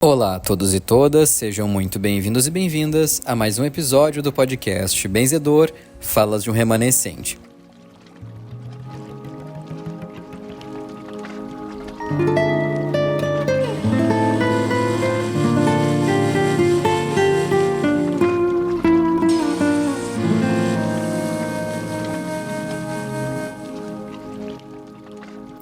Olá a todos e todas, sejam muito bem-vindos e bem-vindas a mais um episódio do podcast Benzedor, Falas de um Remanescente.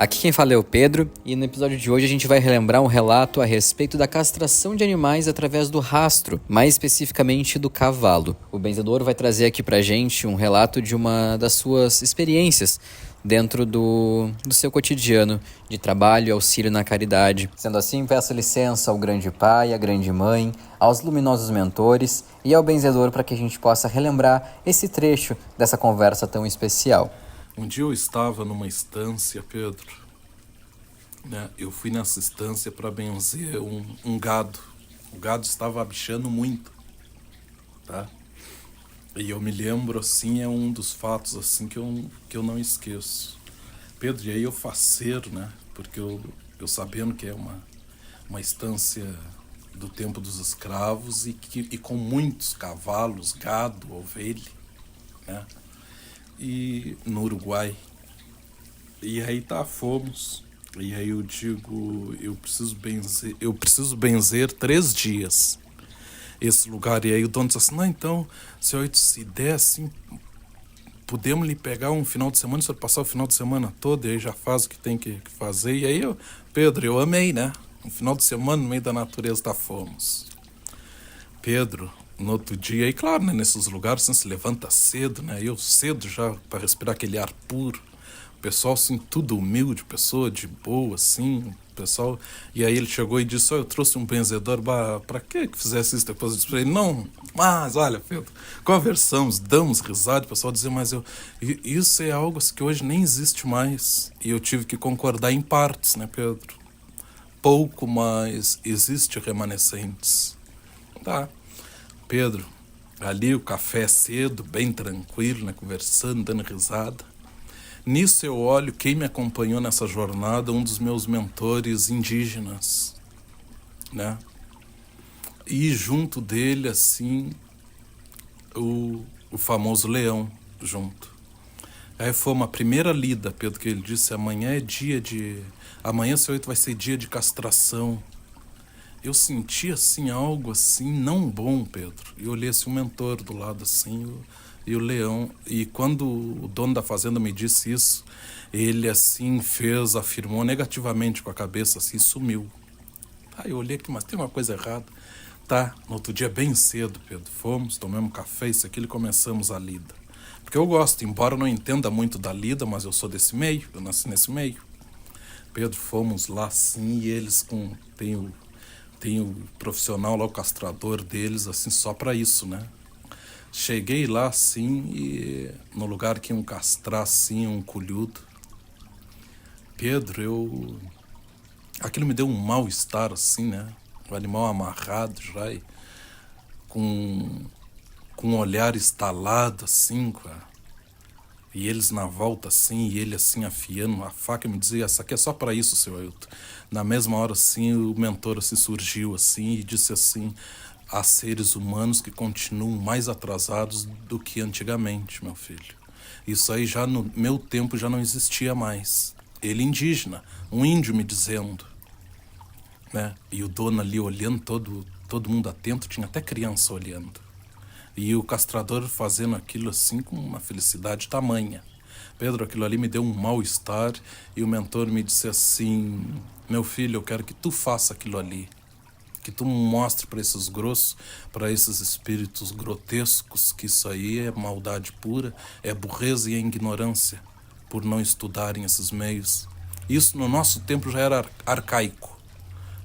Aqui quem fala é o Pedro, e no episódio de hoje a gente vai relembrar um relato a respeito da castração de animais através do rastro, mais especificamente do cavalo. O benzedor vai trazer aqui pra gente um relato de uma das suas experiências dentro do seu cotidiano de trabalho e auxílio na caridade. Sendo assim, peço licença ao grande pai, à grande mãe, aos luminosos mentores e ao benzedor para que a gente possa relembrar esse trecho dessa conversa tão especial. Um dia eu estava numa estância, Pedro, né? Eu fui nessa estância para benzer um gado. O gado estava bichando muito, tá? E eu me lembro, assim, é um dos fatos, assim, que eu não esqueço. Pedro, e aí eu faceiro, né? Porque eu sabendo que é uma estância do tempo dos escravos e com muitos cavalos, gado, ovelha, né? E no Uruguai. E aí fomos. E aí eu digo, eu preciso benzer 3 dias esse lugar. E aí o dono disse assim, não, então, senhor, se der assim, podemos lhe pegar um final de semana, o senhor passar o final de semana todo, e aí já faz o que tem que fazer. E aí Pedro, eu amei, né? Um final de semana no meio da natureza fomos. Pedro, no outro dia, e claro, né, nesses lugares você se levanta cedo, né? Eu cedo já para respirar aquele ar puro. O pessoal, assim, tudo humilde, pessoa de boa, assim, pessoal. E aí ele chegou e disse, eu trouxe um benzedor, pra que fizesse isso? Depois eu disse pra ele, não, mas olha, Pedro, conversamos, damos risada, o pessoal dizia, mas isso é algo assim, que hoje nem existe mais. E eu tive que concordar em partes, né, Pedro? Pouco, mas existe remanescentes. Tá. Pedro, ali o café cedo, bem tranquilo, né, conversando, dando risada. Nisso eu olho quem me acompanhou nessa jornada, um dos meus mentores indígenas, né? E junto dele, assim, o famoso leão junto. Aí foi uma primeira lida, Pedro, que ele disse, amanhã é dia de... Amanhã, seu 8, vai ser dia de castração. Eu senti, assim, algo, assim, não bom, Pedro. E olhei, assim, o mentor do lado, assim, e o leão. E quando o dono da fazenda me disse isso, ele, assim, afirmou negativamente com a cabeça, assim, sumiu. Aí eu olhei aqui, mas tem uma coisa errada. Tá, no outro dia, bem cedo, Pedro, fomos, tomamos café, isso aqui, e começamos a lida. Porque eu gosto, embora eu não entenda muito da lida, mas eu sou desse meio, eu nasci nesse meio. Pedro, fomos lá, sim, e eles tem o profissional lá, o castrador deles, assim, só pra isso, né? Cheguei lá, assim, e no lugar que iam castrar, assim, um colhudo. Pedro, aquilo me deu um mal-estar, assim, né? O animal amarrado já, com um olhar estalado, assim, e eles na volta, assim, e ele, assim, afiando a faca, me dizia, essa aqui é só pra isso, seu Ailton. Na mesma hora, assim, o mentor, assim, surgiu, assim, e disse assim, há seres humanos que continuam mais atrasados do que antigamente, meu filho. Isso aí já no meu tempo já não existia mais. Ele indígena, um índio me dizendo, né? E o dono ali olhando, todo mundo atento, tinha até criança olhando. E o castrador fazendo aquilo assim com uma felicidade tamanha. Pedro, aquilo ali me deu um mal-estar e o mentor me disse assim, meu filho, eu quero que tu faça aquilo ali. Que tu mostre para esses grossos, para esses espíritos grotescos, que isso aí é maldade pura, é burreza e é ignorância, por não estudarem esses meios. Isso no nosso tempo já era arcaico.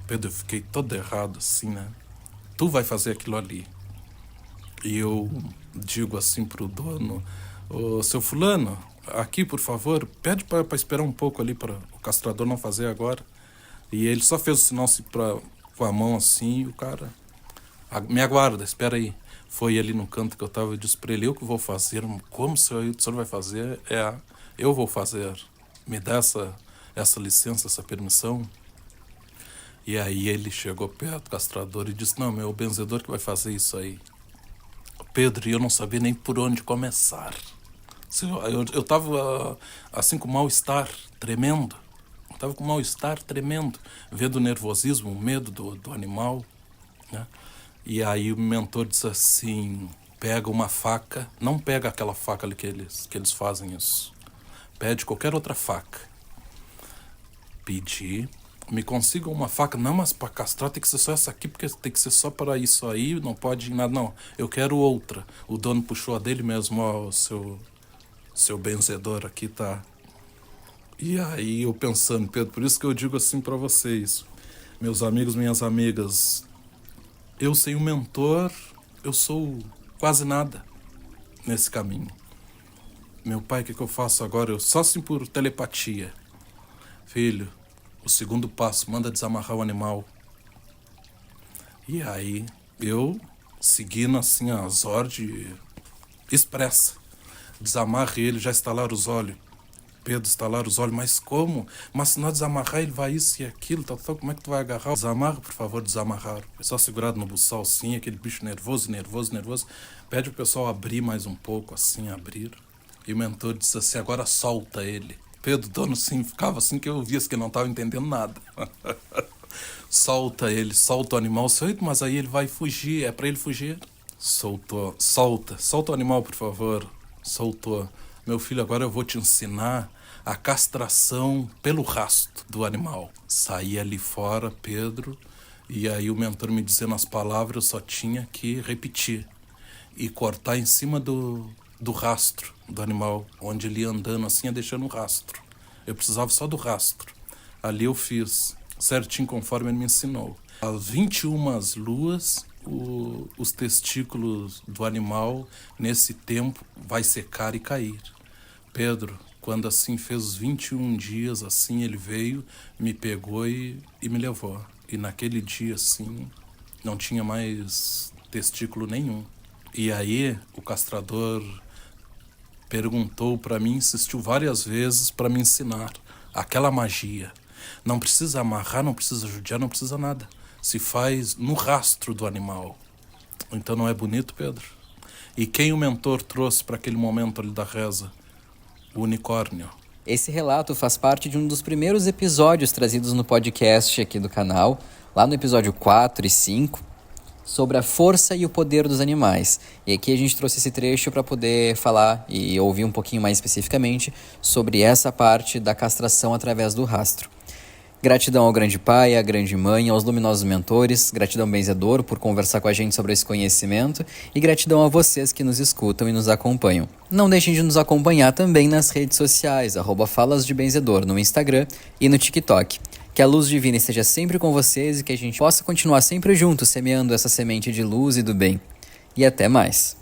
Pedro, eu fiquei todo errado assim, né? Tu vai fazer aquilo ali. E eu digo assim pro dono, ô, seu fulano, aqui por favor, pede para esperar um pouco ali para o castrador não fazer agora. E ele só fez o sinal assim, com a mão assim, e o cara, me aguarda, espera aí. Foi ali no canto que eu tava, eu disse pra ele, eu que vou fazer. Como o senhor vai fazer? Eu vou fazer. Me dá essa licença, essa permissão. E aí ele chegou perto do castrador e disse, não, meu, o benzedor que vai fazer isso aí. Pedro, e eu não sabia nem por onde começar. Eu tava assim com mal-estar tremendo. Eu tava com mal-estar tremendo, vendo o nervosismo, o medo do animal, né? E aí o mentor disse assim, pega uma faca, não pega aquela faca ali que eles fazem isso. Pede qualquer outra faca. Pedi, me consiga uma faca, não, mas para castrar tem que ser só essa aqui, porque tem que ser só para isso aí, não pode nada, não, eu quero outra. O dono puxou a dele mesmo, ó, o seu benzedor aqui tá. E aí eu pensando, Pedro, por isso que eu digo assim para vocês, meus amigos, minhas amigas, eu sem um mentor, eu sou quase nada nesse caminho. Meu pai, o que eu faço agora? Eu só assim por telepatia. Filho, o segundo passo, manda desamarrar o animal. E aí, eu, seguindo assim as ordens expressa, desamarre ele, já estalar os olhos. Pedro estalar os olhos, mas como? Mas se não desamarrar, ele vai isso e aquilo, tal, como é que tu vai agarrar? Desamarra, por favor, desamarrar. O pessoal segurado no buçal, assim, aquele bicho nervoso. Pede o pessoal abrir mais um pouco, assim, abrir. E o mentor disse assim, agora solta ele. Pedro, dono, assim, ficava assim que eu via que não estava entendendo nada. Solta ele, solta o animal. Mas aí ele vai fugir, é para ele fugir. Soltou, solta o animal, por favor. Soltou. Meu filho, agora eu vou te ensinar a castração pelo rastro do animal. Saí ali fora, Pedro, e aí o mentor me dizendo as palavras, eu só tinha que repetir. E cortar em cima do rastro do animal, onde ele ia andando assim, ia deixando um rastro. Eu precisava só do rastro. Ali eu fiz, certinho conforme ele me ensinou. Às 21 luas, os testículos do animal, nesse tempo, vai secar e cair. Pedro, quando assim fez os 21 dias, assim, ele veio, me pegou e me levou. E naquele dia, assim, não tinha mais testículo nenhum. E aí, o castrador perguntou para mim, insistiu várias vezes para me ensinar aquela magia. Não precisa amarrar, não precisa judiar, não precisa nada. Se faz no rastro do animal. Então não é bonito, Pedro? E quem o mentor trouxe para aquele momento ali da reza? O unicórnio. Esse relato faz parte de um dos primeiros episódios trazidos no podcast aqui do canal, lá no episódio 4 e 5, sobre a força e o poder dos animais. E aqui a gente trouxe esse trecho para poder falar e ouvir um pouquinho mais especificamente sobre essa parte da castração através do rastro. Gratidão ao grande pai, à grande mãe, aos luminosos mentores, gratidão benzedor por conversar com a gente sobre esse conhecimento e gratidão a vocês que nos escutam e nos acompanham. Não deixem de nos acompanhar também nas redes sociais, @falasdebenzedor no Instagram e no TikTok. Que a luz divina esteja sempre com vocês e que a gente possa continuar sempre juntos semeando essa semente de luz e do bem. E até mais!